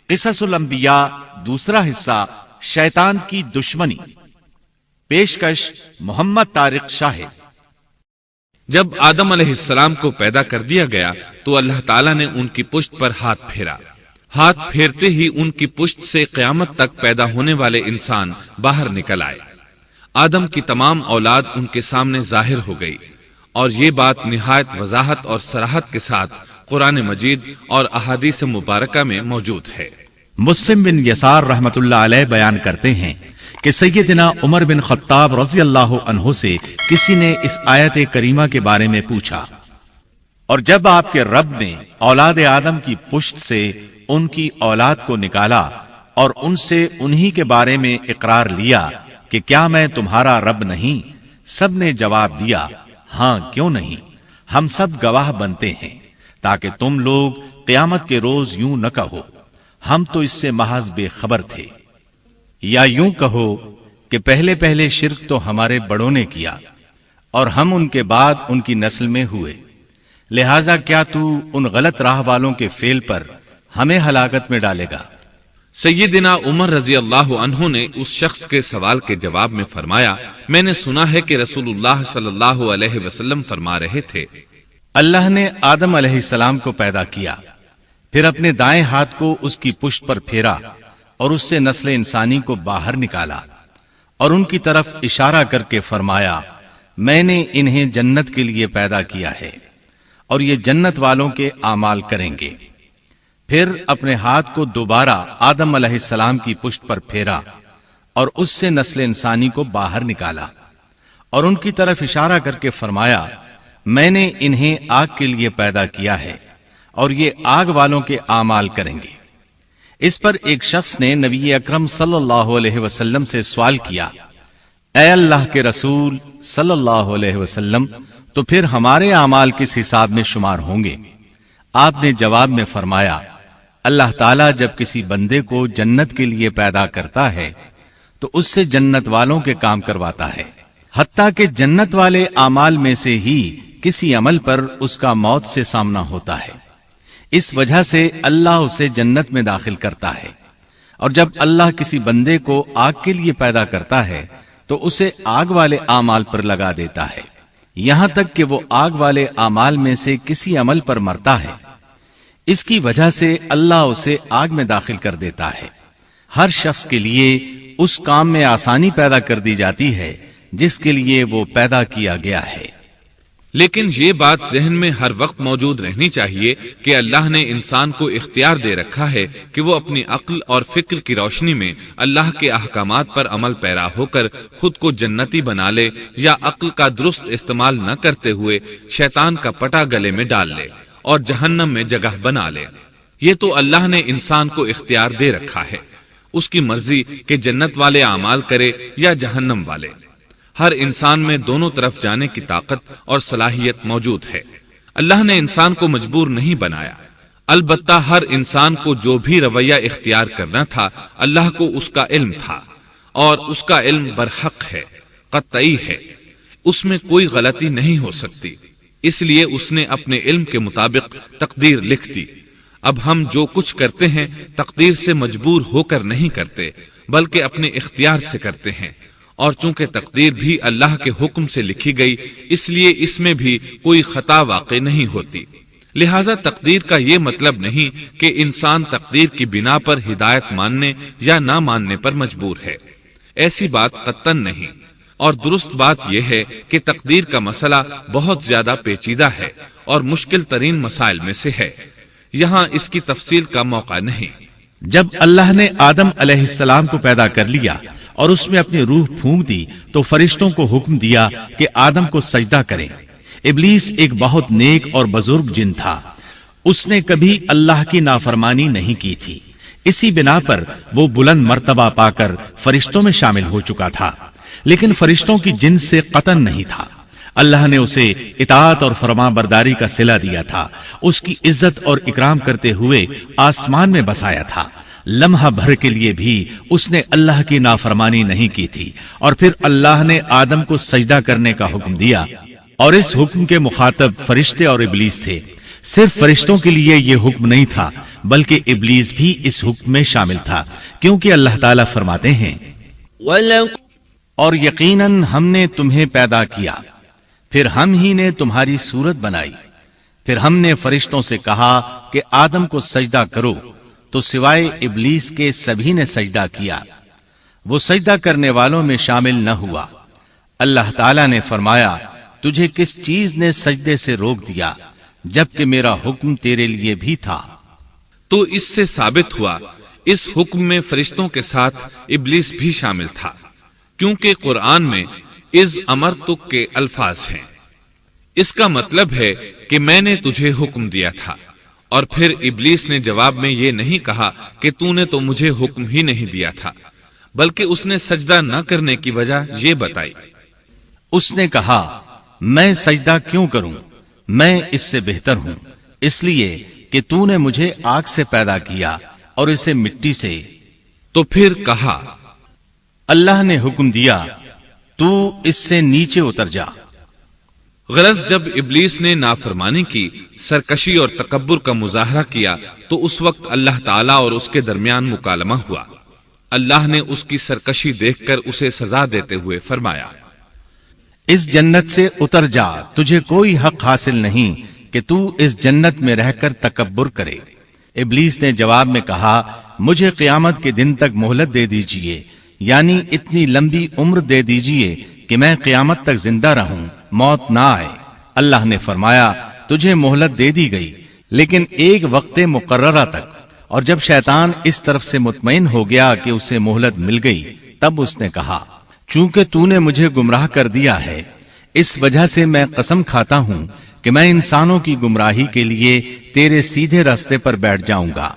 قصص الانبیاء دوسرا حصہ، شیطان کی دشمنی، پیشکش محمد طارق شاہد۔ جب آدم علیہ السلام کو پیدا کر دیا گیا تو اللہ تعالیٰ نے ان کی پشت پر ہاتھ پھیرا۔ ہاتھ پھیرتے ہی ان کی پشت سے قیامت تک پیدا ہونے والے انسان باہر نکل آئے۔ آدم کی تمام اولاد ان کے سامنے ظاہر ہو گئی، اور یہ بات نہایت وضاحت اور صراحت کے ساتھ قرآن مجید اور احادیث مبارکہ میں موجود ہے۔ مسلم بن یسار رحمت اللہ علیہ بیان کرتے ہیں کہ سیدنا عمر بن خطاب رضی اللہ عنہ سے کسی نے اس آیت کریمہ کے بارے میں پوچھا، اور جب آپ کے رب نے اولاد آدم کی پشت سے ان کی اولاد کو نکالا اور ان سے انہی کے بارے میں اقرار لیا کہ کیا میں تمہارا رب نہیں، سب نے جواب دیا ہاں کیوں نہیں، ہم سب گواہ بنتے ہیں، تاکہ تم لوگ قیامت کے روز یوں نہ کہو ہم تو اس سے محض بے خبر تھے، یا یوں کہو کہ پہلے پہلے شرک تو ہمارے بڑوں نے کیا اور ہم ان کے بعد ان کی نسل میں ہوئے، لہذا کیا تو ان غلط راہ والوں کے فعل پر ہمیں ہلاکت میں ڈالے گا؟ سیدنا عمر رضی اللہ عنہ نے اس شخص کے سوال کے جواب میں فرمایا، میں نے سنا ہے کہ رسول اللہ صلی اللہ علیہ وسلم فرما رہے تھے، اللہ نے آدم علیہ السلام کو پیدا کیا، پھر اپنے دائیں ہاتھ کو اس کی پشت پر پھیرا اور اس سے نسل انسانی کو باہر نکالا، اور ان کی طرف اشارہ کر کے فرمایا میں نے انہیں جنت کے لیے پیدا کیا ہے اور یہ جنت والوں کے اعمال کریں گے۔ پھر اپنے ہاتھ کو دوبارہ آدم علیہ السلام کی پشت پر پھیرا اور اس سے نسل انسانی کو باہر نکالا، اور ان کی طرف اشارہ کر کے فرمایا میں نے انہیں آگ کے لیے پیدا کیا ہے اور یہ آگ والوں کے اعمال کریں گے۔ اس پر ایک شخص نے نبی اکرم صلی اللہ علیہ وسلم سے سوال کیا، اے اللہ کے رسول صلی اللہ علیہ وسلم، تو پھر ہمارے اعمال کس حساب میں شمار ہوں گے؟ آپ نے جواب میں فرمایا، اللہ تعالیٰ جب کسی بندے کو جنت کے لیے پیدا کرتا ہے تو اس سے جنت والوں کے کام کرواتا ہے، حتیٰ کہ جنت والے اعمال میں سے ہی کسی عمل پر اس کا موت سے سامنا ہوتا ہے، اس وجہ سے اللہ اسے جنت میں داخل کرتا ہے، اور جب اللہ کسی بندے کو آگ کے لیے پیدا کرتا ہے تو اسے آگ والے اعمال پر لگا دیتا ہے، یہاں تک کہ وہ آگ والے اعمال میں سے کسی عمل پر مرتا ہے، اس کی وجہ سے اللہ اسے آگ میں داخل کر دیتا ہے۔ ہر شخص کے لیے اس کام میں آسانی پیدا کر دی جاتی ہے جس کے لیے وہ پیدا کیا گیا ہے۔ لیکن یہ بات ذہن میں ہر وقت موجود رہنی چاہیے کہ اللہ نے انسان کو اختیار دے رکھا ہے کہ وہ اپنی عقل اور فکر کی روشنی میں اللہ کے احکامات پر عمل پیرا ہو کر خود کو جنتی بنا لے، یا عقل کا درست استعمال نہ کرتے ہوئے شیطان کا پٹا گلے میں ڈال لے اور جہنم میں جگہ بنا لے۔ یہ تو اللہ نے انسان کو اختیار دے رکھا ہے، اس کی مرضی کہ جنت والے اعمال کرے یا جہنم والے۔ ہر انسان میں دونوں طرف جانے کی طاقت اور صلاحیت موجود ہے۔ اللہ نے انسان کو مجبور نہیں بنایا، البتہ ہر انسان کو جو بھی رویہ اختیار کرنا تھا اللہ کو اس کا علم تھا، اور اس کا علم برحق ہے، قطعی ہے، اس میں کوئی غلطی نہیں ہو سکتی، اس لیے اس نے اپنے علم کے مطابق تقدیر لکھ دی۔ اب ہم جو کچھ کرتے ہیں تقدیر سے مجبور ہو کر نہیں کرتے، بلکہ اپنے اختیار سے کرتے ہیں، اور چونکہ تقدیر بھی اللہ کے حکم سے لکھی گئی اس لیے اس میں بھی کوئی خطا واقع نہیں ہوتی۔ لہذا تقدیر کا یہ مطلب نہیں کہ انسان تقدیر کی بنا پر ہدایت ماننے یا نہ ماننے پر مجبور ہے، ایسی بات قطعاً نہیں۔ اور درست بات یہ ہے کہ تقدیر کا مسئلہ بہت زیادہ پیچیدہ ہے اور مشکل ترین مسائل میں سے ہے، یہاں اس کی تفصیل کا موقع نہیں۔ جب اللہ نے آدم علیہ السلام کو پیدا کر لیا اور اس میں اپنی روح پھونک دی تو فرشتوں کو حکم دیا کہ آدم کو سجدہ کریں۔ ابلیس ایک بہت نیک اور بزرگ جن تھا، اس نے کبھی اللہ کی نافرمانی نہیں کی تھی، اسی بنا پر وہ بلند مرتبہ پا کر فرشتوں میں شامل ہو چکا تھا، لیکن فرشتوں کی جنس سے قطعاً نہیں تھا۔ اللہ نے اسے اطاعت اور فرما برداری کا صلہ دیا تھا، اس کی عزت اور اکرام کرتے ہوئے آسمان میں بسایا تھا، لمحہ بھر کے لیے بھی اس نے اللہ کی نافرمانی نہیں کی تھی، اور پھر اللہ نے آدم کو سجدہ کرنے کا حکم دیا، اور اس حکم کے مخاطب فرشتے اور ابلیس تھے۔ صرف فرشتوں کے لیے یہ حکم نہیں تھا بلکہ ابلیس بھی اس حکم میں شامل تھا، کیونکہ اللہ تعالیٰ فرماتے ہیں اور یقیناً ہم نے تمہیں پیدا کیا، پھر ہم ہی نے تمہاری صورت بنائی، پھر ہم نے فرشتوں سے کہا کہ آدم کو سجدہ کرو، تو سوائے ابلیس کے سبھی نے سجدہ کیا، وہ سجدہ کرنے والوں میں شامل نہ ہوا۔ اللہ تعالیٰ نے فرمایا تجھے کس چیز نے سجدے سے روک دیا جبکہ میرا حکم تیرے لیے بھی تھا؟ تو اس سے ثابت ہوا اس حکم میں فرشتوں کے ساتھ ابلیس بھی شامل تھا، کیونکہ قرآن میں اذ امرتک کے الفاظ ہیں۔ اس کا مطلب ہے کہ میں نے تجھے حکم دیا تھا، اور پھر ابلیس نے جواب میں یہ نہیں کہا کہ تو نے تو مجھے حکم ہی نہیں دیا تھا، بلکہ اس نے سجدہ نہ کرنے کی وجہ یہ بتائی۔ اس نے کہا میں سجدہ کیوں کروں، میں اس سے بہتر ہوں، اس لیے کہ تو نے مجھے آگ سے پیدا کیا اور اسے مٹی سے۔ تو پھر کہا اللہ نے حکم دیا تو اس سے نیچے اتر جا۔ غرض جب ابلیس نے نافرمانی کی، سرکشی اور تکبر کا مظاہرہ کیا، تو اس وقت اللہ تعالیٰ اور اس کے درمیان مکالمہ ہوا۔ اللہ نے اس کی سرکشی دیکھ کر اسے سزا دیتے ہوئے فرمایا اس جنت سے اتر جا، تجھے کوئی حق حاصل نہیں کہ تو اس جنت میں رہ کر تکبر کرے۔ ابلیس نے جواب میں کہا مجھے قیامت کے دن تک مہلت دے دیجئے، یعنی اتنی لمبی عمر دے دیجئے کہ میں قیامت تک زندہ رہوں، موت نہ آئے۔ اللہ نے فرمایا تجھے مہلت دے دی گئی، لیکن ایک وقت مقررہ تک، اور جب شیطان اس طرف سے مطمئن ہو گیا کہ اسے مہلت مل گئی، تب اس نے کہا چونکہ تو نے مجھے گمراہ کر دیا ہے، اس وجہ سے میں قسم کھاتا ہوں کہ میں انسانوں کی گمراہی کے لیے تیرے سیدھے راستے پر بیٹھ جاؤں گا،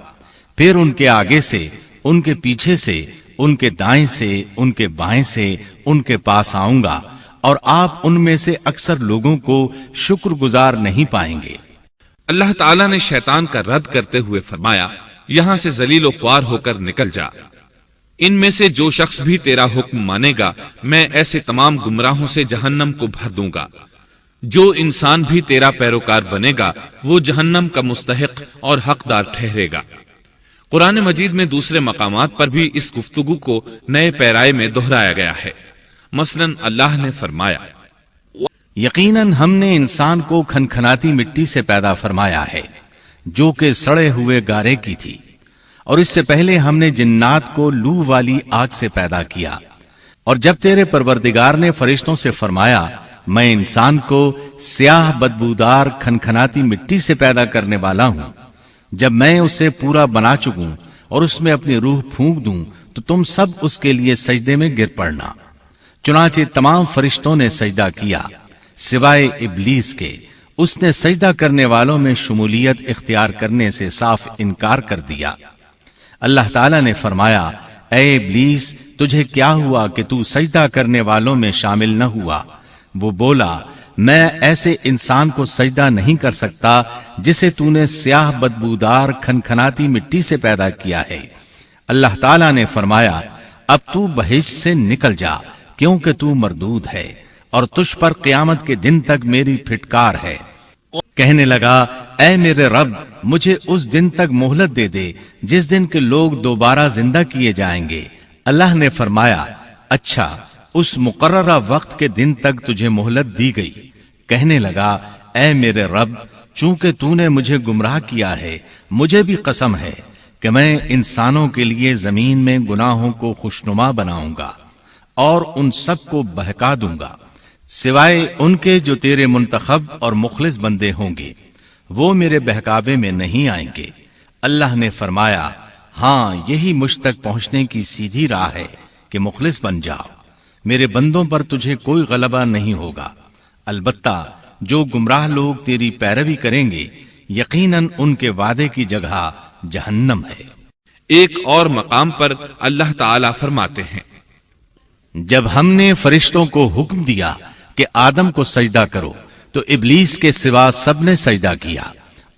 پھر ان کے آگے سے، ان کے پیچھے سے، ان کے دائیں سے، ان کے بائیں سے، ان کے پاس آؤں گا، اور آپ ان میں سے اکثر لوگوں کو شکر گزار نہیں پائیں گے۔ اللہ تعالیٰ نے شیطان کا رد کرتے ہوئے فرمایا یہاں سے ذلیل و خوار ہو کر نکل جا، ان میں سے جو شخص بھی تیرا حکم مانے گا میں ایسے تمام گمراہوں سے جہنم کو بھر دوں گا، جو انسان بھی تیرا پیروکار بنے گا وہ جہنم کا مستحق اور حقدار ٹھہرے گا۔ قرآن مجید میں دوسرے مقامات پر بھی اس گفتگو کو نئے پیرائے میں دہرایا گیا ہے۔ مثلا اللہ نے فرمایا یقیناً ہم نے انسان کو کھنکھناتی مٹی سے پیدا فرمایا ہے جو کہ سڑے ہوئے گارے کی تھی، اور اس سے پہلے ہم نے جنات کو لو والی آگ سے پیدا کیا۔ اور جب تیرے پروردگار نے فرشتوں سے فرمایا میں انسان کو سیاہ بدبودار کھنکھناتی مٹی سے پیدا کرنے والا ہوں، جب میں اسے پورا بنا چکوں اور اس میں اپنی روح پھونک دوں تو تم سب اس کے لیے سجدے میں گر پڑنا۔ چنانچہ تمام فرشتوں نے سجدہ کیا سوائے ابلیس کے، اس نے سجدہ کرنے والوں میں شمولیت اختیار کرنے سے صاف انکار کر دیا۔ اللہ تعالیٰ نے فرمایا اے ابلیس تجھے کیا ہوا کہ تو سجدہ کرنے والوں میں شامل نہ ہوا؟ وہ بولا میں ایسے انسان کو سجدہ نہیں کر سکتا جسے تو نے سیاہ بدبودار کھنکھناتی مٹی سے پیدا کیا ہے۔ اللہ تعالیٰ نے فرمایا اب تو بہشت سے نکل جا کیونکہ تو مردود ہے اور تجھ پر قیامت کے دن تک میری پھٹکار ہے۔ کہنے لگا اے میرے رب مجھے اس دن تک مہلت دے دے جس دن کے لوگ دوبارہ زندہ کیے جائیں گے۔ اللہ نے فرمایا اچھا اس مقررہ وقت کے دن تک تجھے مہلت دی گئی۔ کہنے لگا اے میرے رب چونکہ تو نے مجھے گمراہ کیا ہے مجھے بھی قسم ہے کہ میں انسانوں کے لیے زمین میں گناہوں کو خوشنما بناؤں گا اور ان سب کو بہکا دوں گا سوائے ان کے جو تیرے منتخب اور مخلص بندے ہوں گے، وہ میرے بہکاوے میں نہیں آئیں گے۔ اللہ نے فرمایا ہاں یہی مجھ تک پہنچنے کی سیدھی راہ ہے کہ مخلص بن جاؤ، میرے بندوں پر تجھے کوئی غلبہ نہیں ہوگا، البتہ جو گمراہ لوگ تیری پیروی کریں گے یقیناً ان کے وعدے کی جگہ جہنم ہے۔ ایک اور مقام پر اللہ تعالیٰ فرماتے ہیں جب ہم نے فرشتوں کو حکم دیا کہ آدم کو سجدہ کرو تو ابلیس کے سوا سب نے سجدہ کیا۔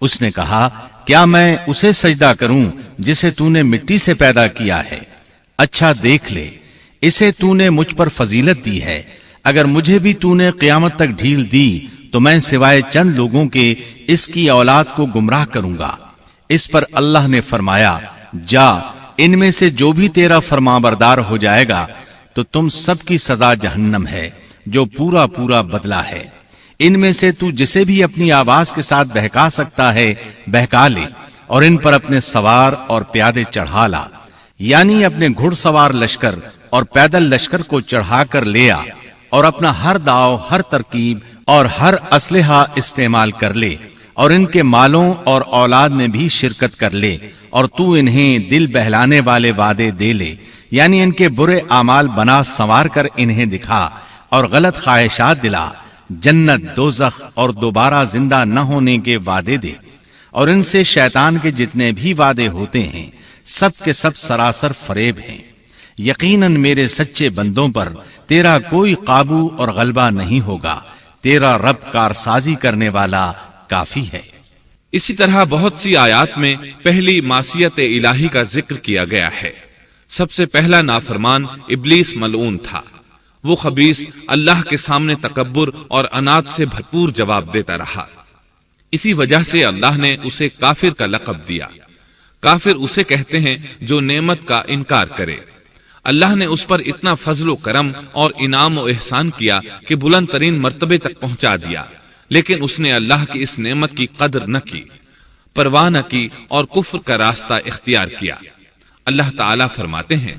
اس نے کہا کیا میں اسے سجدہ کروں جسے تو نے مٹی سے پیدا کیا ہے؟ اچھا دیکھ لے اسے تو نے مجھ پر فضیلت دی ہے، اگر مجھے بھی تو نے قیامت تک ڈھیل دی تو میں سوائے چند لوگوں کے اس کی اولاد کو گمراہ کروں گا۔ اس پر اللہ نے فرمایا، جا، ان میں سے جو بھی تیرا فرمانبردار ہو جائے گا تو تم سب کی سزا جہنم ہے، جو پورا پورا بدلہ ہے۔ ان میں سے تو جسے بھی اپنی آواز کے ساتھ بہکا سکتا ہے بہکا لے، اور ان پر اپنے سوار اور پیادے چڑھا لا، یعنی اپنے گھڑ سوار لشکر اور پیدل لشکر کو چڑھا کر لے آ، اور اپنا ہر داؤ، ہر ترکیب اور ہر اسلحہ استعمال کر لے، اور ان کے مالوں اور اولاد میں بھی شرکت کر لے، اور تو انہیں دل بہلانے والے وعدے دے لے، یعنی ان کے برے اعمال بنا سنوار کر انہیں دکھا اور غلط خواہشات دلا، جنت، دوزخ اور دوبارہ زندہ نہ ہونے کے وعدے دے، اور ان سے شیطان کے جتنے بھی وعدے ہوتے ہیں سب کے سب سراسر فریب ہیں۔ یقیناً میرے سچے بندوں پر تیرا کوئی قابو اور غلبہ نہیں ہوگا، تیرا رب کارسازی کرنے والا کافی ہے۔ اسی طرح بہت سی آیات میں پہلی معصیت الہی کا ذکر کیا گیا ہے۔ سب سے پہلا نافرمان ابلیس ملعون تھا۔ وہ خبیث اللہ کے سامنے تکبر اور عناد سے بھرپور جواب دیتا رہا۔ اسی وجہ سے اللہ نے اسے کافر کا لقب دیا۔ کافر اسے کہتے ہیں جو نعمت کا انکار کرے۔ اللہ نے اس پر اتنا فضل و کرم اور انعام و احسان کیا کہ بلند ترین مرتبے تک پہنچا دیا، لیکن اس نے اللہ کی اس نعمت کی قدر نہ کی، پرواہ نہ کی اور کفر کا راستہ اختیار کیا۔ اللہ تعالی فرماتے ہیں،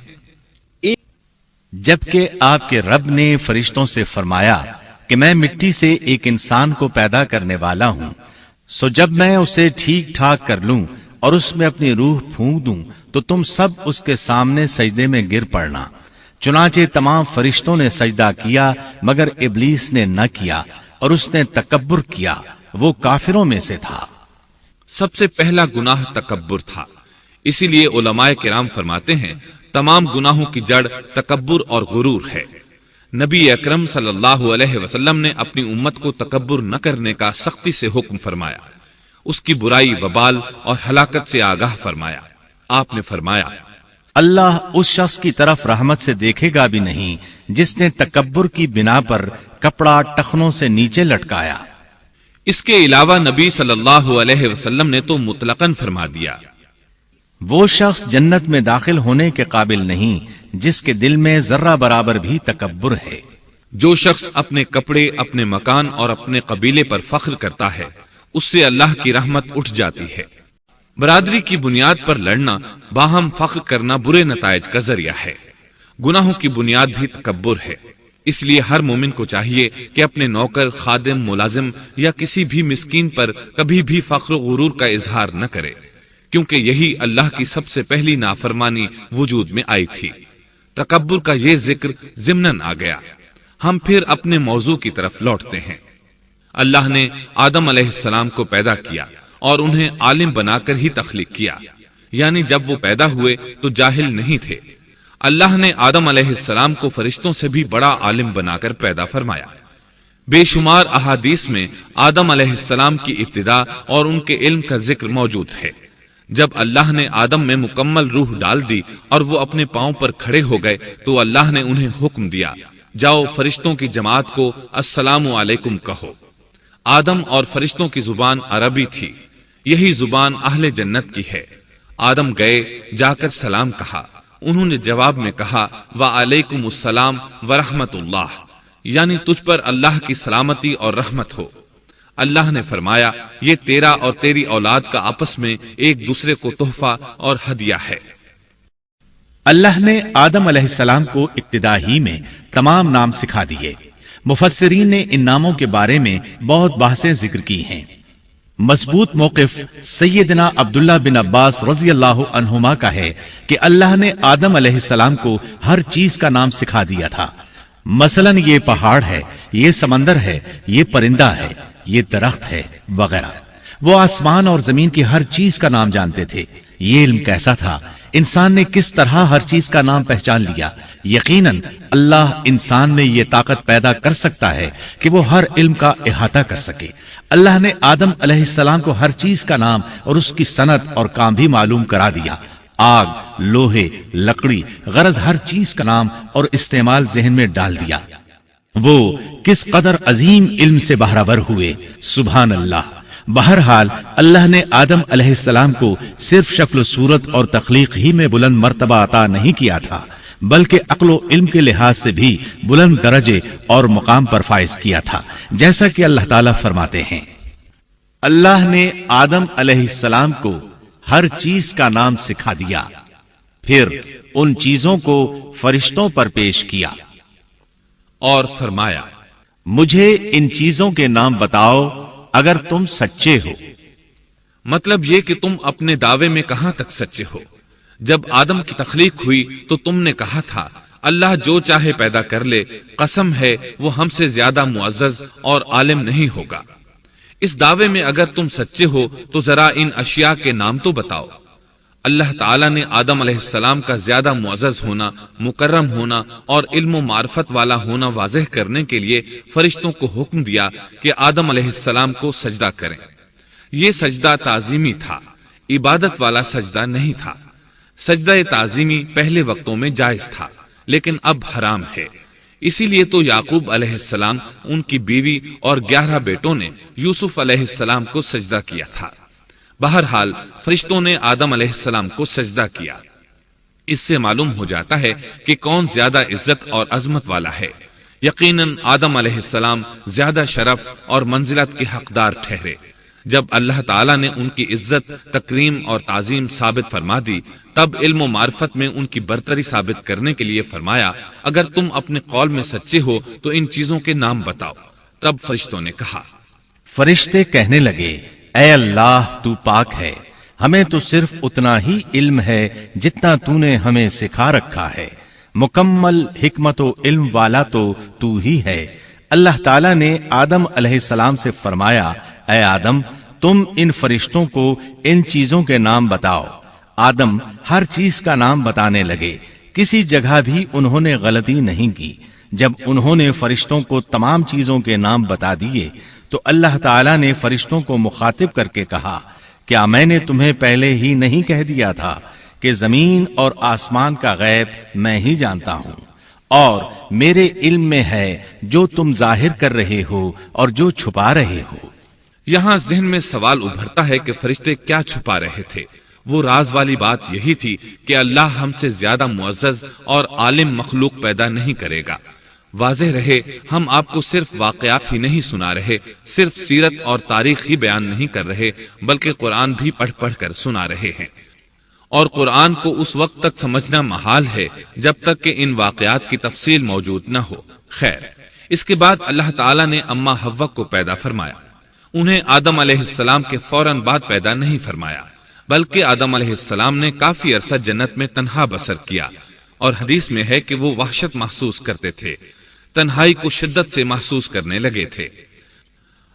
جبکہ آپ کے رب نے فرشتوں سے فرمایا کہ میں مٹی سے ایک انسان کو پیدا کرنے والا ہوں، سو جب میں اسے ٹھیک ٹھاک کر لوں اور اس میں اپنی روح پھونک دوں تو تم سب اس کے سامنے سجدے میں گر پڑنا۔ چنانچہ تمام فرشتوں نے سجدہ کیا مگر ابلیس نے نہ کیا، اور اس نے تکبر کیا، وہ کافروں میں سے تھا۔ سب سے پہلا گناہ تکبر تھا۔ اسی لیے علماء کرام فرماتے ہیں، تمام گناہوں کی جڑ تکبر اور غرور ہے۔ نبی اکرم صلی اللہ علیہ وسلم نے اپنی امت کو تکبر نہ کرنے کا سختی سے حکم فرمایا، اس کی برائی، وبال اور ہلاکت سے آگاہ فرمایا۔ آپ نے فرمایا، اللہ اس شخص کی طرف رحمت سے دیکھے گا بھی نہیں جس نے تکبر کی بنا پر کپڑا ٹخنوں سے نیچے لٹکایا۔ اس کے علاوہ نبی صلی اللہ علیہ وسلم نے تو مطلقاً فرما دیا، وہ شخص جنت میں داخل ہونے کے قابل نہیں جس کے دل میں ذرہ برابر بھی تکبر ہے۔ جو شخص اپنے کپڑے، اپنے مکان اور اپنے قبیلے پر فخر کرتا ہے، اس سے اللہ کی رحمت اٹھ جاتی ہے۔ برادری کی بنیاد پر لڑنا، باہم فخر کرنا برے نتائج کا ذریعہ ہے۔ گناہوں کی بنیاد بھی تکبر ہے۔ اس لیے ہر مومن کو چاہیے کہ اپنے نوکر، خادم، ملازم یا کسی بھی مسکین پر کبھی بھی فخر و غرور کا اظہار نہ کرے، کیونکہ یہی اللہ کی سب سے پہلی نافرمانی وجود میں آئی تھی۔ تکبر کا یہ ذکر ضمناً آ گیا۔ ہم پھر اپنے موضوع کی طرف لوٹتے ہیں۔ اللہ نے آدم علیہ السلام کو پیدا کیا اور انہیں عالم بنا کر ہی تخلیق کیا، یعنی جب وہ پیدا ہوئے تو جاہل نہیں تھے۔ اللہ نے آدم علیہ السلام کو فرشتوں سے بھی بڑا عالم بنا کر پیدا فرمایا۔ بے شمار احادیث میں آدم علیہ السلام کی ابتدا اور ان کے علم کا ذکر موجود ہے۔ جب اللہ نے آدم میں مکمل روح ڈال دی اور وہ اپنے پاؤں پر کھڑے ہو گئے تو اللہ نے انہیں حکم دیا، جاؤ فرشتوں کی جماعت کو السلام علیکم کہو۔ آدم اور فرشتوں کی زبان عربی تھی، یہی زبان اہل جنت کی ہے۔ آدم گئے، جا کر سلام کہا، انہوں نے جواب میں کہا وعلیکم السلام ورحمت اللہ، یعنی تجھ پر اللہ کی سلامتی اور رحمت ہو۔ اللہ نے فرمایا، یہ تیرا اور تیری اولاد کا آپس میں ایک دوسرے کو تحفہ اور ہدیہ ہے۔ اللہ نے آدم علیہ السلام کو ابتدا ہی میں تمام نام سکھا دیے۔ مفسرین نے ان ناموں کے بارے میں بہت بحثیں ذکر کی ہیں۔ مضبوط موقف سیدنا عبداللہ بن عباس رضی اللہ عنہما کا ہے کہ اللہ نے آدم علیہ السلام کو ہر چیز کا نام سکھا دیا تھا، مثلاً یہ پہاڑ ہے، یہ سمندر ہے، یہ پرندہ ہے، یہ درخت ہے وغیرہ۔ وہ آسمان اور زمین کی ہر چیز کا نام جانتے تھے۔ یہ علم کیسا تھا، انسان نے کس طرح ہر چیز کا نام پہچان لیا۔ یقیناً اللہ انسان میں یہ طاقت پیدا کر سکتا ہے کہ وہ ہر علم کا احاطہ کر سکے۔ اللہ نے آدم علیہ السلام کو ہر چیز کا نام اور اس کی صنعت اور کام بھی معلوم کرا دیا۔ آگ، لوہے، لکڑی، غرض ہر چیز کا نام اور استعمال ذہن میں ڈال دیا۔ وہ کس قدر عظیم علم سے بہرور ہوئے، سبحان اللہ۔ بہرحال اللہ نے آدم علیہ السلام کو صرف شکل و صورت اور تخلیق ہی میں بلند مرتبہ عطا نہیں کیا تھا، بلکہ عقل و علم کے لحاظ سے بھی بلند درجے اور مقام پر فائز کیا تھا، جیسا کہ اللہ تعالیٰ فرماتے ہیں، اللہ نے آدم علیہ السلام کو ہر چیز کا نام سکھا دیا، پھر ان چیزوں کو فرشتوں پر پیش کیا اور فرمایا، مجھے ان چیزوں کے نام بتاؤ اگر تم سچے ہو۔ مطلب یہ کہ تم اپنے دعوے میں کہاں تک سچے ہو؟ جب آدم کی تخلیق ہوئی تو تم نے کہا تھا اللہ جو چاہے پیدا کر لے، قسم ہے وہ ہم سے زیادہ معزز اور عالم نہیں ہوگا۔ اس دعوے میں اگر تم سچے ہو تو ذرا ان اشیاء کے نام تو بتاؤ۔ اللہ تعالیٰ نے آدم علیہ السلام کا زیادہ معزز ہونا، مکرم ہونا اور علم و معرفت والا ہونا واضح کرنے کے لیے فرشتوں کو حکم دیا کہ آدم علیہ السلام کو سجدہ کریں۔ یہ سجدہ تعظیمی تھا، عبادت والا سجدہ نہیں تھا۔ سجدہ تعظیمی پہلے وقتوں میں جائز تھا، لیکن اب حرام ہے۔ اسی لیے تو یعقوب علیہ السلام، ان کی بیوی اور 11 بیٹوں نے یوسف علیہ السلام کو سجدہ کیا تھا۔ بہرحال فرشتوں نے آدم علیہ السلام کو سجدہ کیا۔ اس سے معلوم ہو جاتا ہے کہ کون زیادہ عزت اور عظمت والا ہے۔ یقیناً آدم علیہ السلام زیادہ شرف اور منزلت کے حقدار ٹھہرے۔ جب اللہ تعالیٰ نے ان کی عزت، تکریم اور تعظیم ثابت فرما دی، تب علم و معرفت میں ان کی برتری ثابت کرنے کے لیے فرمایا، اگر تم اپنے قول میں سچے ہو تو ان چیزوں کے نام بتاؤ۔ تب فرشتوں نے کہا، فرشتے کہنے لگے، اے اللہ تو پاک ہے، ہمیں تو صرف اتنا ہی علم ہے جتنا تو نے ہمیں سکھا رکھا ہے، مکمل حکمت و علم والا تو ہی ہے۔ اللہ تعالیٰ نے آدم علیہ السلام سے فرمایا، اے آدم تم ان فرشتوں کو ان چیزوں کے نام بتاؤ۔ آدم ہر چیز کا نام بتانے لگے، کسی جگہ بھی انہوں نے غلطی نہیں کی۔ جب انہوں نے فرشتوں کو تمام چیزوں کے نام بتا دیے تو اللہ تعالیٰ نے فرشتوں کو مخاطب کر کے کہا، کیا میں نے تمہیں پہلے ہی نہیں کہہ دیا تھا کہ زمین اور آسمان کا غیب میں ہی جانتا ہوں، اور میرے علم میں ہے جو تم ظاہر کر رہے ہو اور جو چھپا رہے ہو۔ یہاں ذہن میں سوال ابھرتا ہے کہ فرشتے کیا چھپا رہے تھے؟ وہ راز والی بات یہی تھی کہ اللہ ہم سے زیادہ معزز اور عالم مخلوق پیدا نہیں کرے گا۔ واضح رہے، ہم آپ کو صرف واقعات ہی نہیں سنا رہے، صرف سیرت اور تاریخ ہی بیان نہیں کر رہے، بلکہ قرآن بھی پڑھ پڑھ کر سنا رہے ہیں۔ اور قرآن کو اس وقت تک سمجھنا محال ہے جب تک کہ ان واقعات کی تفصیل موجود نہ ہو۔ خیر، اس کے بعد اللہ تعالیٰ نے اماں حوا کو پیدا فرمایا۔ انہیں آدم علیہ السلام کے فوراً بعد پیدا نہیں فرمایا، بلکہ آدم علیہ السلام نے کافی عرصہ جنت میں تنہا بسر کیا، اور حدیث میں ہے کہ وہ وحشت محسوس کرتے تھے، تنہائی کو شدت سے محسوس کرنے لگے تھے۔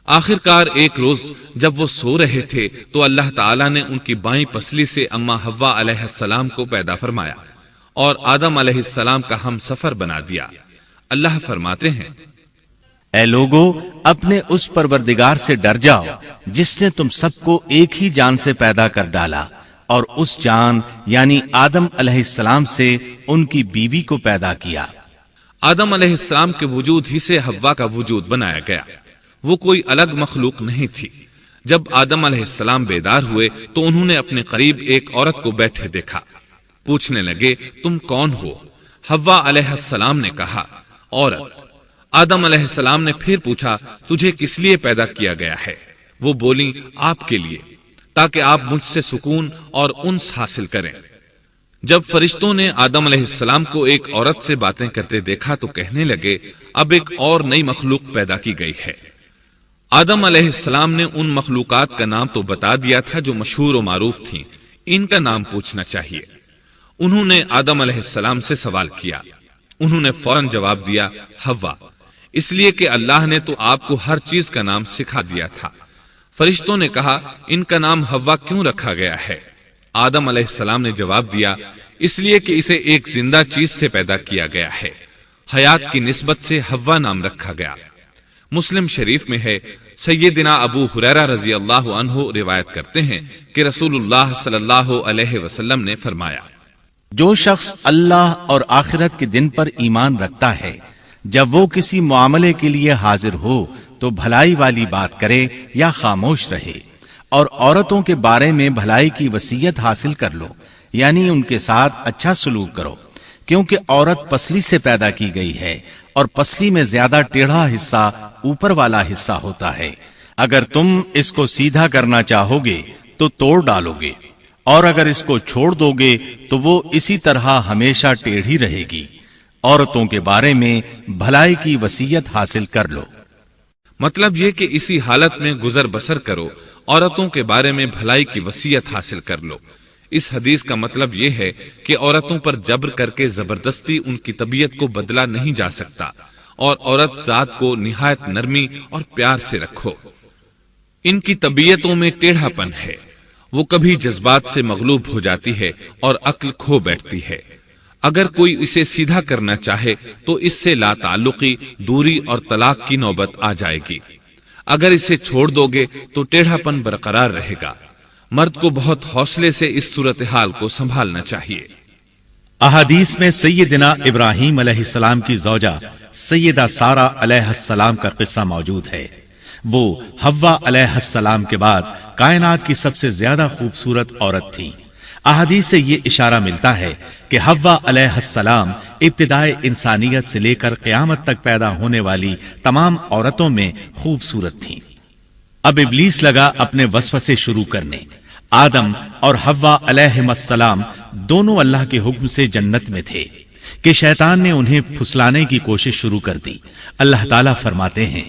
آخرکار ایک روز جب وہ سو رہے تھے تو اللہ تعالیٰ نے ان کی بائیں پسلی سے اماں حوا علیہ السلام کو پیدا فرمایا اور آدم علیہ السلام کا ہم سفر بنا دیا۔ اللہ فرماتے ہیں، اے لوگو، اپنے اس پروردگار سے ڈر جاؤ جس نے تم سب کو ایک ہی جان سے پیدا کر ڈالا، اور اس جان یعنی آدم علیہ السلام سے ان کی بیوی کو پیدا کیا۔ آدم علیہ السلام کے وجود ہی سے حوا کا وجود بنایا گیا، وہ کوئی الگ مخلوق نہیں تھی۔ جب آدم علیہ السلام بیدار ہوئے تو انہوں نے اپنے قریب ایک عورت کو بیٹھے دیکھا۔ پوچھنے لگے، تم کون ہو؟ حوا علیہ السلام نے کہا، عورت۔ آدم علیہ السلام نے پھر پوچھا، تجھے کس لیے پیدا کیا گیا ہے؟ وہ بولی، آپ کے لیے، تاکہ آپ مجھ سے سکون اور انس حاصل کریں۔ جب فرشتوں نے آدم علیہ السلام کو ایک عورت سے باتیں کرتے دیکھا تو کہنے لگے، اب ایک اور نئی مخلوق پیدا کی گئی ہے۔ آدم علیہ السلام نے ان مخلوقات کا نام تو بتا دیا تھا جو مشہور و معروف تھیں، ان کا نام پوچھنا چاہیے۔ انہوں نے آدم علیہ السلام سے سوال کیا، انہوں نے فوراً جواب دیا، حوا، اس لیے کہ اللہ نے تو آپ کو ہر چیز کا نام سکھا دیا تھا۔ فرشتوں نے کہا، ان کا نام حوا کیوں رکھا گیا ہے؟ آدم علیہ السلام نے جواب دیا، اس لیے کہ اسے ایک زندہ چیز سے پیدا کیا گیا ہے، حیات کی نسبت سے حوا نام رکھا گیا۔ مسلم شریف میں ہے، سیدنا ابو ہریرہ رضی اللہ عنہ روایت کرتے ہیں کہ رسول اللہ صلی اللہ علیہ وسلم نے فرمایا، جو شخص اللہ اور آخرت کے دن پر ایمان رکھتا ہے، جب وہ کسی معاملے کے لیے حاضر ہو تو بھلائی والی بات کرے یا خاموش رہے، اور عورتوں کے بارے میں بھلائی کی وصیت حاصل کر لو، یعنی ان کے ساتھ اچھا سلوک کرو، کیونکہ عورت پسلی سے پیدا کی گئی ہے، اور پسلی میں زیادہ ٹیڑھا حصہ اوپر والا حصہ ہوتا ہے۔ اگر تم اس کو سیدھا کرنا چاہو گے تو توڑ ڈالو گے، اور اگر اس کو چھوڑ دو گے تو وہ اسی طرح ہمیشہ ٹیڑھی رہے گی۔ عورتوں کے بارے میں بھلائی کی وصیت حاصل کر لو۔ مطلب یہ کہ اسی حالت میں گزر بسر کرو، عورتوں کے بارے میں بھلائی کی وصیت حاصل کر لو۔ اس حدیث کا مطلب یہ ہے کہ عورتوں پر جبر کر کے زبردستی ان کی طبیعت کو بدلا نہیں جا سکتا، اور عورت ذات کو نہایت نرمی اور پیار سے رکھو۔ ان کی طبیعتوں میں ٹیڑھا پن ہے، وہ کبھی جذبات سے مغلوب ہو جاتی ہے اور عقل کھو بیٹھتی ہے۔ اگر کوئی اسے سیدھا کرنا چاہے تو اس سے لا تعلقی، دوری اور طلاق کی نوبت آ جائے گی۔ اگر اسے چھوڑ دو گے تو ٹیڑھا پن برقرار رہے گا۔ مرد کو بہت حوصلے سے اس صورتحال کو سنبھالنا چاہیے۔ احادیث میں سیدنا ابراہیم علیہ السلام کی زوجہ سیدہ سارہ علیہ السلام کا قصہ موجود ہے۔ وہ حوا علیہ السلام کے بعد کائنات کی سب سے زیادہ خوبصورت عورت تھی۔ احادیث سے یہ اشارہ ملتا ہے کہ حوا علیہ السلام ابتدائے انسانیت سے لے کر قیامت تک پیدا ہونے والی تمام عورتوں میں خوبصورت تھیں۔ اب ابلیس لگا اپنے وسوسے شروع کرنے۔ آدم اور حوا علیہم السلام دونوں اللہ کے حکم سے جنت میں تھے کہ شیطان نے انہیں پھسلانے کی کوشش شروع کر دی۔ اللہ تعالیٰ فرماتے ہیں،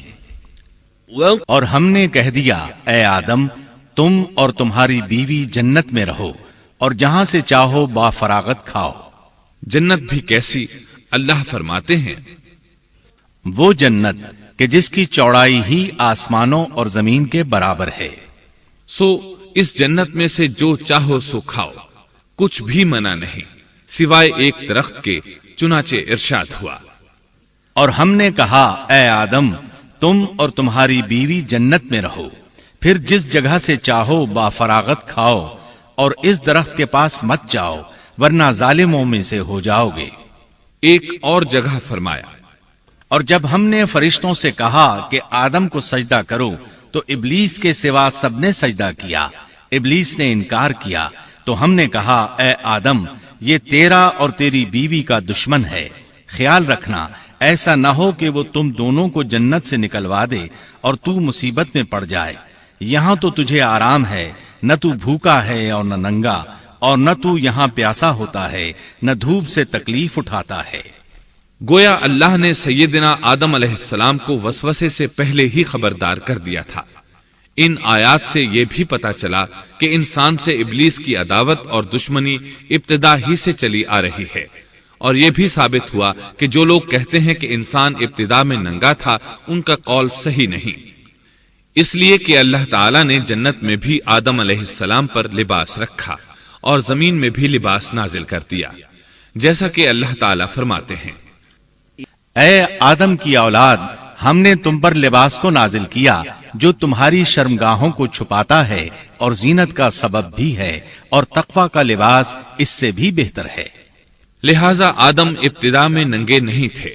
اور ہم نے کہہ دیا اے آدم تم اور تمہاری بیوی جنت میں رہو اور جہاں سے چاہو با فراغت کھاؤ۔ جنت بھی کیسی؟ اللہ فرماتے ہیں، وہ جنت کہ جس کی چوڑائی ہی آسمانوں اور زمین کے برابر ہے۔ سو اس جنت میں سے جو چاہو سو کھاؤ، کچھ بھی منع نہیں سوائے ایک درخت کے، چنانچہ ارشاد ہوا، اور ہم نے کہا اے آدم تم اور تمہاری بیوی جنت میں رہو، پھر جس جگہ سے چاہو با فراغت کھاؤ، اور اس درخت کے پاس مت جاؤ ورنہ ظالموں میں سے ہو جاؤ گے۔ ایک اور جگہ فرمایا، اور جب ہم نے فرشتوں سے کہا کہ آدم کو سجدہ کرو تو ابلیس کے سوا سب نے سجدہ کیا، ابلیس نے انکار کیا، تو ہم نے کہا اے آدم یہ تیرا اور تیری بیوی کا دشمن ہے، خیال رکھنا ایسا نہ ہو کہ وہ تم دونوں کو جنت سے نکلوا دے اور تو مصیبت میں پڑ جائے۔ یہاں تو تجھے آرام ہے، نہ تو بھوکا ہے اور نہ ننگا، اور نہ تو یہاں پیاسا ہوتا ہے، نہ دھوپ سے تکلیف اٹھاتا ہے۔ گویا اللہ نے سیدنا آدم علیہ السلام کو وسوسے سے پہلے ہی خبردار کر دیا تھا۔ ان آیات سے یہ بھی پتا چلا کہ انسان سے ابلیس کی عداوت اور دشمنی ابتدا ہی سے چلی آ رہی ہے، اور یہ بھی ثابت ہوا کہ جو لوگ کہتے ہیں کہ انسان ابتدا میں ننگا تھا، ان کا قول صحیح نہیں، اس لیے کہ اللہ تعالیٰ نے جنت میں بھی آدم علیہ السلام پر لباس رکھا اور زمین میں بھی لباس نازل کر دیا، جیسا کہ اللہ تعالیٰ فرماتے ہیں، اے آدم کی اولاد ہم نے تم پر لباس کو نازل کیا جو تمہاری شرمگاہوں کو چھپاتا ہے اور زینت کا سبب بھی ہے، اور تقوی کا لباس اس سے بھی بہتر ہے۔ لہذا آدم ابتدا میں ننگے نہیں تھے،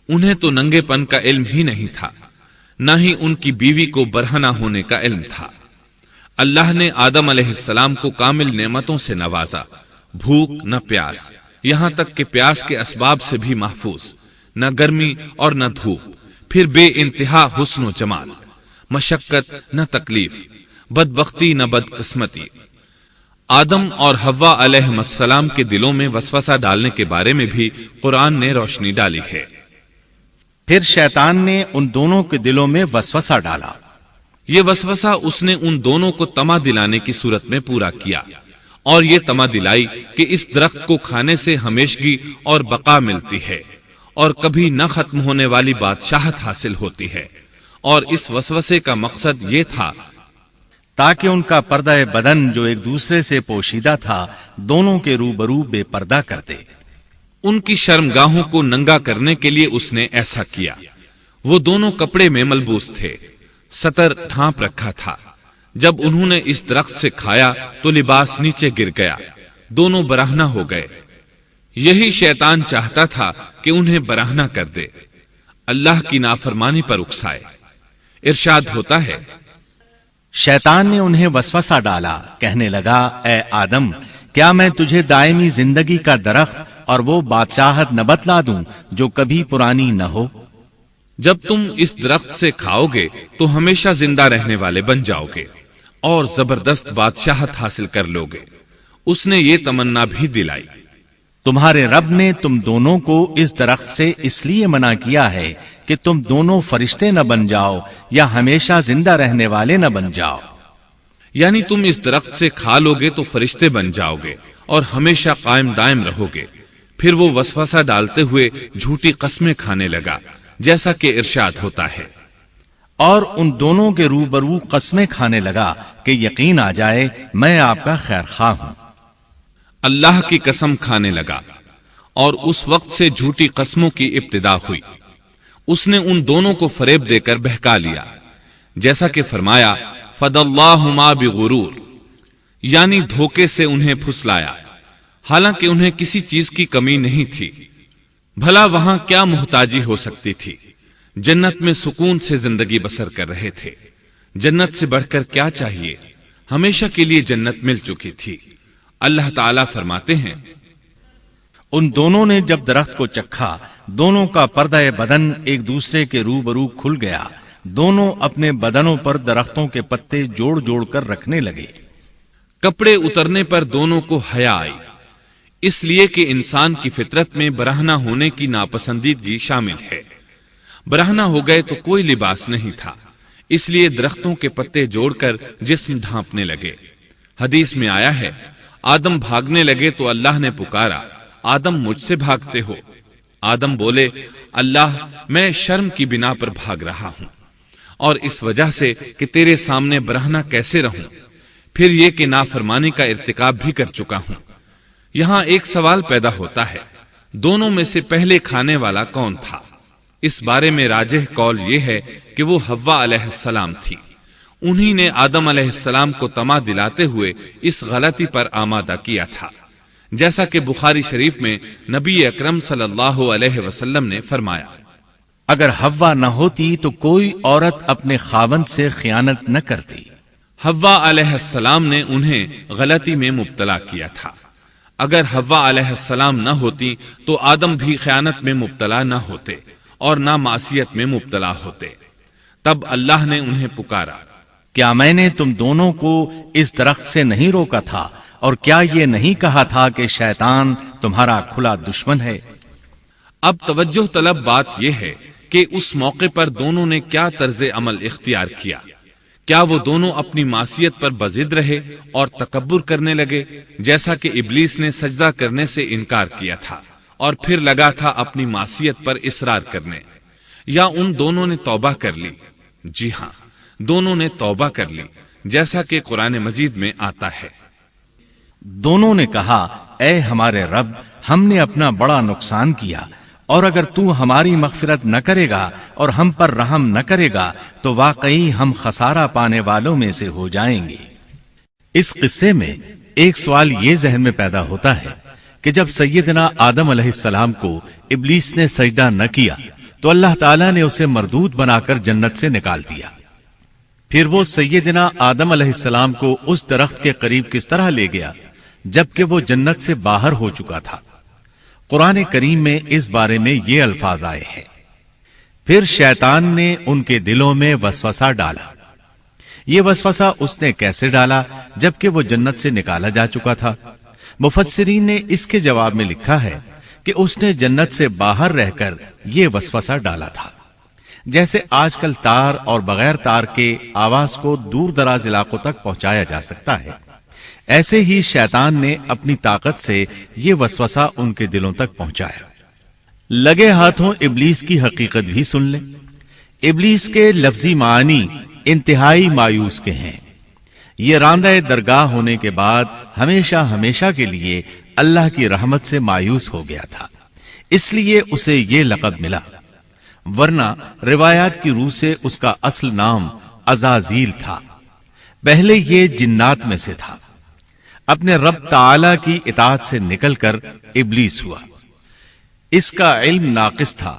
انہیں تو ننگے پن کا علم ہی نہیں تھا، نہ ہی ان کی بیوی کو برہنہ ہونے کا علم تھا۔ اللہ نے آدم علیہ السلام کو کامل نعمتوں سے نوازا، بھوک نہ پیاس، یہاں تک کہ پیاس کے اسباب سے بھی محفوظ، نہ گرمی اور نہ دھوپ، پھر بے انتہا حسن و جمال، مشقت نہ تکلیف، بدبختی نہ بدقسمتی۔ آدم اور حوا علیہ السلام کے دلوں میں وسوسہ ڈالنے کے بارے میں بھی قرآن نے روشنی ڈالی ہے۔ پھر شیطان نے ان دونوں کے دلوں میں وسوسہ ڈالا۔ یہ وسوسہ اس نے ان دونوں کو طمع دلانے کی صورت میں پورا کیا، اور یہ طمع دلائی کہ اس درخت کو کھانے سے ہمیشگی اور بقا ملتی ہے، اور کبھی نہ ختم ہونے والی بادشاہت حاصل ہوتی ہے، اور اس وسوسے کا مقصد یہ تھا تاکہ ان کا پردہ بدن جو ایک دوسرے سے پوشیدہ تھا دونوں کے روبرو بے پردہ کر دے۔ ان کی شرمگاہوں کو ننگا کرنے کے لیے اس نے ایسا کیا۔ وہ دونوں کپڑے میں ملبوس تھے، ستر ڈھانپ رکھا تھا۔ جب انہوں نے اس درخت سے کھایا تو لباس نیچے گر گیا، دونوں برہنہ ہو گئے۔ یہی شیطان چاہتا تھا کہ انہیں برہنہ کر دے۔ اللہ کی نافرمانی پر اکسائے۔ ارشاد ہوتا ہے، شیطان نے انہیں وسوسہ ڈالا، کہنے لگا اے آدم، کیا میں تجھے دائمی زندگی کا درخت اور وہ بادشاہت نہ بتلا دوں جو کبھی پرانی نہ ہو؟ جب تم اس درخت سے کھاؤ گے تو ہمیشہ زندہ رہنے والے بن جاؤ گے اور زبردست بادشاہت حاصل کر لو گے۔ اس نے یہ تمنا بھی دلائی۔ تمہارے رب نے تم دونوں کو اس درخت سے اس لیے منع کیا ہے کہ تم دونوں فرشتے نہ بن جاؤ یا ہمیشہ زندہ رہنے والے نہ بن جاؤ۔ یعنی تم اس درخت سے کھا لو گے تو فرشتے بن جاؤ گے اور ہمیشہ قائم دائم رہو گے۔ پھر وہ وسوسہ ڈالتے ہوئے جھوٹی قسمیں کھانے لگا، جیسا کہ ارشاد ہوتا ہے، اور ان دونوں کے روبرو قسمیں کھانے لگا کہ یقین آ جائے میں آپ کا خیر خواہ ہوں۔ اللہ کی قسم کھانے لگا، اور اس وقت سے جھوٹی قسموں کی ابتدا ہوئی۔ اس نے ان دونوں کو فریب دے کر بہکا لیا، جیسا کہ فرمایا فَدَلَّاهُمَا بِغُرُورٍ، یعنی دھوکے سے انہیں پھسلایا، حالانکہ انہیں کسی چیز کی کمی نہیں تھی۔ بھلا وہاں کیا محتاجی ہو سکتی تھی؟ جنت میں سکون سے زندگی بسر کر رہے تھے۔ جنت سے بڑھ کر کیا چاہیے؟ ہمیشہ کے لیے جنت مل چکی تھی۔ اللہ تعالیٰ فرماتے ہیں، ان دونوں نے جب درخت کو چکھا، دونوں کا پردہ بدن ایک دوسرے کے روبرو کھل گیا، دونوں اپنے بدنوں پر درختوں کے پتے جوڑ جوڑ کر رکھنے لگے۔ کپڑے اترنے پر دونوں کو حیا آئی، اس لیے کہ انسان کی فطرت میں برہنہ ہونے کی ناپسندیدگی شامل ہے۔ برہنہ ہو گئے تو کوئی لباس نہیں تھا، اس لیے درختوں کے پتے جوڑ کر جسم ڈھانپنے لگے۔ حدیث میں آیا ہے، آدم بھاگنے لگے تو اللہ نے پکارا، آدم مجھ سے بھاگتے ہو؟ آدم بولے، اللہ میں شرم کی بنا پر بھاگ رہا ہوں، اور اس وجہ سے کہ تیرے سامنے برہنہ کیسے رہوں، پھر یہ کہ نافرمانی کا ارتکاب بھی کر چکا ہوں۔ یہاں ایک سوال پیدا ہوتا ہے، دونوں میں سے پہلے کھانے والا کون تھا؟ اس بارے میں راجح قول یہ ہے کہ وہ حوا علیہ السلام تھی۔ انہی نے آدم علیہ السلام کو طمع دلاتے ہوئے اس غلطی پر آمادہ کیا تھا، جیسا کہ بخاری شریف میں نبی اکرم صلی اللہ علیہ وسلم نے فرمایا، اگر حوا نہ ہوتی تو کوئی عورت اپنے خاوند سے خیانت نہ کرتی۔ حوا علیہ السلام نے انہیں غلطی میں مبتلا کیا تھا۔ اگر حوا علیہ السلام نہ ہوتی تو آدم بھی خیانت میں مبتلا نہ ہوتے اور نہ معصیت میں مبتلا ہوتے۔ تب اللہ نے انہیں پکارا، کیا میں نے تم دونوں کو اس درخت سے نہیں روکا تھا، اور کیا یہ نہیں کہا تھا کہ شیطان تمہارا کھلا دشمن ہے؟ اب توجہ طلب بات یہ ہے کہ اس موقع پر دونوں نے کیا طرز عمل اختیار کیا۔ کیا وہ دونوں اپنی معصیت پر بضد رہے اور تکبر کرنے لگے، جیسا کہ ابلیس نے سجدہ کرنے سے انکار کیا تھا اور پھر لگا تھا اپنی معصیت پر اصرار کرنے، یا ان دونوں نے توبہ کر لی؟ جی ہاں، دونوں نے توبہ کر لی، جیسا کہ قرآن مجید میں آتا ہے، دونوں نے کہا اے ہمارے رب، ہم نے اپنا بڑا نقصان کیا، اور اگر تو ہماری مغفرت نہ کرے گا اور ہم پر رحم نہ کرے گا تو واقعی ہم خسارہ پانے والوں میں سے ہو جائیں گے۔ اس قصے میں ایک سوال یہ ذہن میں پیدا ہوتا ہے کہ جب سیدنا آدم علیہ السلام کو ابلیس نے سجدہ نہ کیا تو اللہ تعالیٰ نے اسے مردود بنا کر جنت سے نکال دیا، پھر وہ سیدنا آدم علیہ السلام کو اس درخت کے قریب کس طرح لے گیا جبکہ وہ جنت سے باہر ہو چکا تھا؟ قرآن کریم میں اس بارے میں یہ الفاظ آئے ہیں، پھر شیطان نے ان کے دلوں میں وسوسہ ڈالا۔ یہ وسوسہ اس نے کیسے ڈالا جبکہ وہ جنت سے نکالا جا چکا تھا؟ مفسرین نے اس کے جواب میں لکھا ہے کہ اس نے جنت سے باہر رہ کر یہ وسوسہ ڈالا تھا۔ جیسے آج کل تار اور بغیر تار کے آواز کو دور دراز علاقوں تک پہنچایا جا سکتا ہے، ایسے ہی شیطان نے اپنی طاقت سے یہ وسوسہ ان کے دلوں تک پہنچایا۔ لگے ہاتھوں ابلیس کی حقیقت بھی سن لیں۔ ابلیس کے لفظی معنی انتہائی مایوس کے ہیں۔ یہ راندہ درگاہ ہونے کے بعد ہمیشہ ہمیشہ کے لیے اللہ کی رحمت سے مایوس ہو گیا تھا، اس لیے اسے یہ لقب ملا، ورنہ روایات کی روح سے اس کا اصل نام عزازیل تھا۔ پہلے یہ جنات میں سے تھا، اپنے رب تعالی کی اطاعت سے نکل کر ابلیس ہوا۔ اس کا علم ناقص تھا،